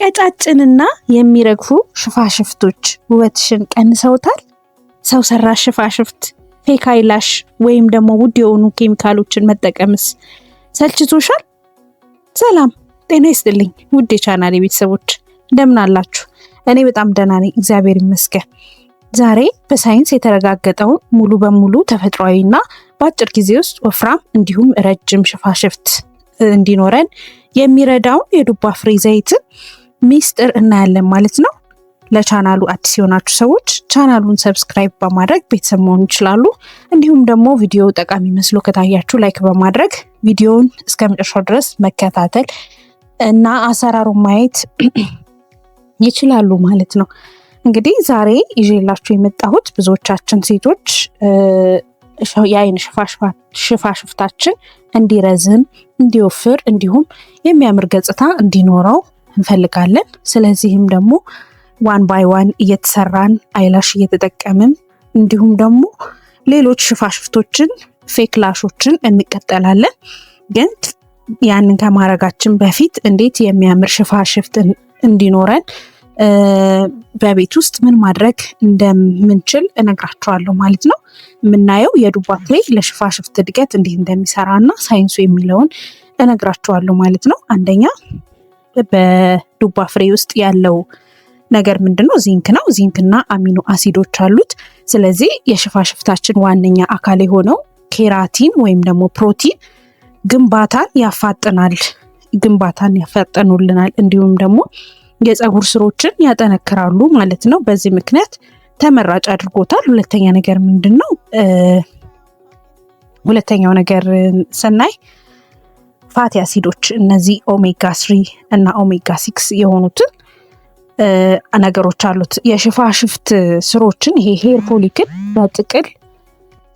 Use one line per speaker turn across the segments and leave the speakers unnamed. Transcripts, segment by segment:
ቀጫጭንና የሚረግፉ ሽፋሽፍቶች ውበትሽን ቀንሰውታል? ሰው ሰራሽ ሽፋሽፍት፣ ፌክ አይላሽ ወይም ደግሞ ውድ የሆኑ ኬሚካሎችን መጠቀምስ ሰልችቶሻል? ሰላም ጤና ይስጥልኝ ውድ የቻናሌ ቤተሰቦች እንደምን አላችሁ? እኔ በጣም ደህና ነኝ፣ እግዚአብሔር ይመስገን። ዛሬ በሳይንስ የተረጋገጠውን ሙሉ በሙሉ ተፈጥሯዊና በአጭር ጊዜ ውስጥ ወፍራም እንዲሁም ረጅም ሽፋሽፍት እንዲኖረን የሚረዳውን የዱባ ፍሬ ዘይትን ሚስጥር እናያለን ማለት ነው። ለቻናሉ አዲስ የሆናችሁ ሰዎች ቻናሉን ሰብስክራይብ በማድረግ ቤተሰብ መሆን ይችላሉ። እንዲሁም ደግሞ ቪዲዮ ጠቃሚ መስሎ ከታያችሁ ላይክ በማድረግ ቪዲዮውን እስከ መጨረሻው ድረስ መከታተል እና አሰራሩን ማየት ይችላሉ ማለት ነው። እንግዲህ ዛሬ ይዤላችሁ የመጣሁት ብዙዎቻችን ሴቶች የአይን ሽፋሽፍታችን እንዲረዝም፣ እንዲወፍር እንዲሁም የሚያምር ገጽታ እንዲኖረው እንፈልጋለን። ስለዚህም ደግሞ ዋን ባይ ዋን እየተሰራን አይላሽ እየተጠቀምን እንዲሁም ደግሞ ሌሎች ሽፋሽፍቶችን ፌክ ላሾችን እንቀጠላለን። ግን ያንን ከማድረጋችን በፊት እንዴት የሚያምር ሽፋሽፍት እንዲኖረን በቤት ውስጥ ምን ማድረግ እንደምንችል እነግራችኋለሁ ማለት ነው። የምናየው የዱባ ፍሬ ለሽፋሽፍት እድገት እንዴት እንደሚሰራና ሳይንሱ የሚለውን እነግራችኋለሁ ማለት ነው። አንደኛ በዱባ ፍሬ ውስጥ ያለው ነገር ምንድነው? ዚንክ ነው። ዚንክና አሚኖ አሲዶች አሉት። ስለዚህ የሽፋሽፍታችን ዋነኛ አካል የሆነው ኬራቲን ወይም ደግሞ ፕሮቲን ግንባታን ያፋጠኑልናል እንዲሁም ደግሞ የፀጉር ስሮችን ያጠነክራሉ ማለት ነው። በዚህ ምክንያት ተመራጭ አድርጎታል። ሁለተኛው ነገር ስናይ ፋቲ አሲዶች፣ እነዚህ ኦሜጋ 3 እና ኦሜጋ 6 የሆኑትን ነገሮች አሉት። የሽፋሽፍት ስሮችን ይሄ ሄር ፎሊክል በጥቅል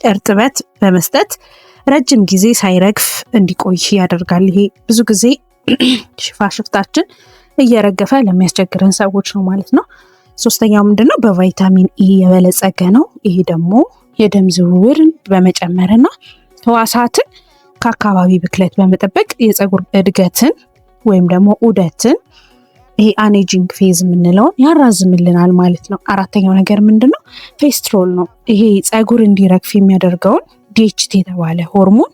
እርጥበት በመስጠት ረጅም ጊዜ ሳይረግፍ እንዲቆይ ያደርጋል። ይሄ ብዙ ጊዜ ሽፋሽፍታችን እየረገፈ ለሚያስቸግረን ሰዎች ነው ማለት ነው። ሶስተኛው ምንድነው? በቫይታሚን ኢ የበለጸገ ነው። ይሄ ደግሞ የደም ዝውውርን በመጨመርና ህዋሳትን ከአካባቢ ብክለት በመጠበቅ የፀጉር እድገትን ወይም ደግሞ ዑደትን ይሄ አኔጂንግ ፌዝ የምንለውን ያራዝምልናል ማለት ነው። አራተኛው ነገር ምንድነው? ፌስትሮል ነው። ይሄ ፀጉር እንዲረግፍ የሚያደርገውን ዲኤችቲ የተባለ ሆርሞን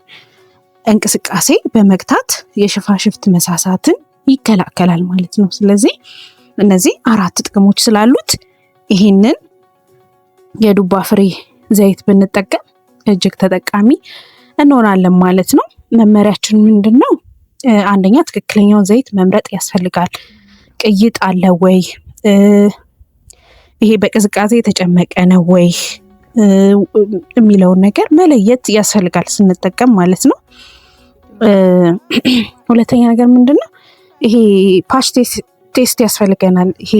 እንቅስቃሴ በመግታት የሽፋሽፍት መሳሳትን ይከላከላል ማለት ነው። ስለዚህ እነዚህ 4 ጥቅሞች ስላሉት ይሄንን የዱባ ፍሬ ዘይት ብንጠቀም እጅግ ተጠቃሚ እንሆናለን ማለት ነው። መመሪያችን ምንድነው? አንደኛ ትክክለኛውን ዘይት መምረጥ ያስፈልጋል። ቅይጥ አለ ወይ? ይሄ በቅዝቃዜ የተጨመቀ ነው ወይ የሚለውን ነገር መለየት ያስፈልጋል ስንጠቀም ማለት ነው። ሁለተኛ ነገር ምንድነው? ይሄ ፓሽ ቴስት ያስፈልገናል። ይሄ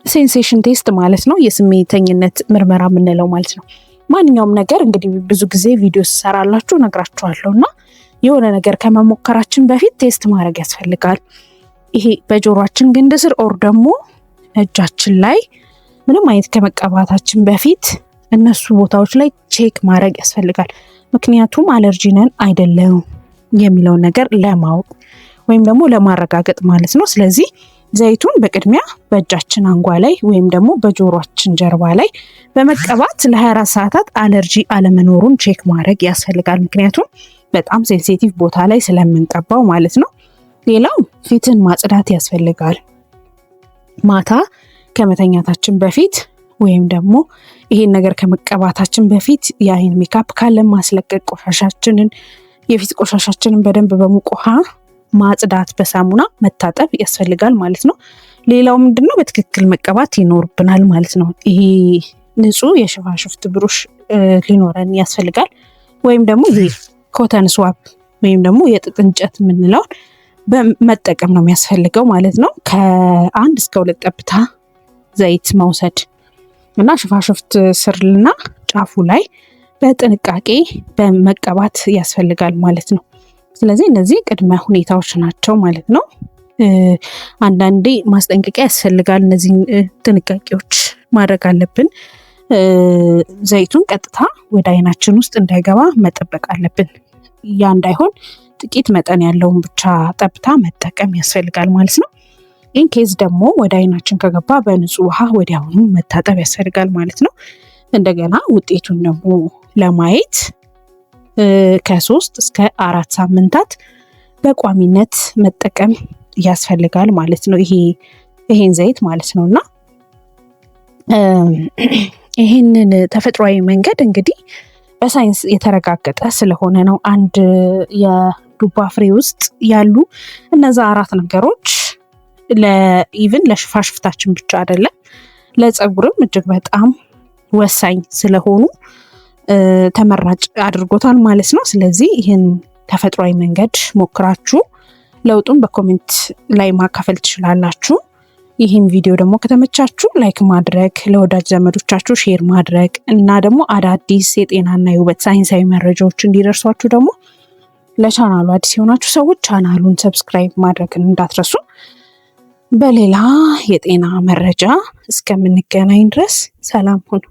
ሴንሴሽን ቴስት ማለት ነው፣ የስሜተኝነት ምርመራ የምንለው ማለት ነው። ማንኛውም ነገር እንግዲህ ብዙ ጊዜ ቪዲዮ ስሰራላችሁ ነግራችኋለሁ እና የሆነ ነገር ከመሞከራችን በፊት ቴስት ማድረግ ያስፈልጋል። ይሄ በጆሮአችን ግንድ ስር ኦር ደግሞ እጃችን ላይ ምንም አይነት ከመቀባታችን በፊት እነሱ ቦታዎች ላይ ቼክ ማድረግ ያስፈልጋል። ምክንያቱም አለርጂ ነን አይደለም የሚለውን ነገር ለማወቅ ወይም ደግሞ ለማረጋገጥ ማለት ነው። ስለዚህ ዘይቱን በቅድሚያ በእጃችን አንጓ ላይ ወይም ደግሞ በጆሮአችን ጀርባ ላይ በመቀባት ለ24 ሰዓታት አለርጂ አለመኖሩን ቼክ ማድረግ ያስፈልጋል። ምክንያቱም በጣም ሴንሲቲቭ ቦታ ላይ ስለምንቀባው ማለት ነው። ሌላው ፊትን ማጽዳት ያስፈልጋል። ማታ ከመተኛታችን በፊት ወይም ደግሞ ይሄን ነገር ከመቀባታችን በፊት የአይን ሜካፕ ካለን ማስለቀቅ፣ የፊት ቆሻሻችንን በደንብ በሙቅ ውሃ ማጽዳት፣ በሳሙና መታጠብ ያስፈልጋል ማለት ነው። ሌላው ምንድነው? በትክክል መቀባት ይኖርብናል ማለት ነው። ይሄ ንጹህ የሽፋሽፍት ብሩሽ ሊኖረን ያስፈልጋል። ወይም ደግሞ ይሄ ኮተን ስዋፕ ወይም ደግሞ የጥጥ እንጨት የምንለውን በመጠቀም ነው የሚያስፈልገው ማለት ነው። ከ1 እስከ 2 ጠብታ ዘይት መውሰድ እና ሽፋሽፍት ስርና ጫፉ ላይ በጥንቃቄ በመቀባት ያስፈልጋል ማለት ነው። ስለዚህ እነዚህ ቅድመ ሁኔታዎች ናቸው ማለት ነው። አንዳንዴ ማስጠንቀቂያ ያስፈልጋል። እነዚህ ጥንቃቄዎች ማድረግ አለብን። ዘይቱን ቀጥታ ወደ አይናችን ውስጥ እንዳይገባ መጠበቅ አለብን። ያ እንዳይሆን ጥቂት መጠን ያለውን ብቻ ጠብታ መጠቀም ያስፈልጋል ማለት ነው። ኢንኬዝ ደግሞ ወደ አይናችን ከገባ በንጹህ ውሃ ወዲያውኑ መታጠብ ያስፈልጋል ማለት ነው። እንደገና ውጤቱን ደግሞ ለማየት ከ3 እስከ 4 ሳምንታት በቋሚነት መጠቀም ያስፈልጋል ማለት ነው። ይሄን ዘይት ማለት ነውና ይሄንን ተፈጥሯዊ መንገድ እንግዲህ በሳይንስ የተረጋገጠ ስለሆነ ነው። አንድ የዱባ ፍሬ ውስጥ ያሉ እነዛ 4 ነገሮች ኢቭን ለሽፋሽፍታችን ብቻ አይደለም ለፀጉርም እጅግ በጣም ወሳኝ ስለሆኑ ተመራጭ አድርጎታል ማለት ነው። ስለዚህ ይህን ተፈጥሯዊ መንገድ ሞክራችሁ ለውጡን በኮሜንት ላይ ማካፈል ትችላላችሁ። ይህን ቪዲዮ ደግሞ ከተመቻችሁ ላይክ ማድረግ፣ ለወዳጅ ዘመዶቻችሁ ሼር ማድረግ እና ደግሞ አዳዲስ የጤናና የውበት ሳይንሳዊ መረጃዎች እንዲደርሷችሁ ደግሞ ለቻናሉ አዲስ የሆናችሁ ሰዎች ቻናሉን ሰብስክራይብ ማድረግን እንዳትረሱ። በሌላ የጤና መረጃ እስከምንገናኝ ድረስ ሰላም ሁኑ።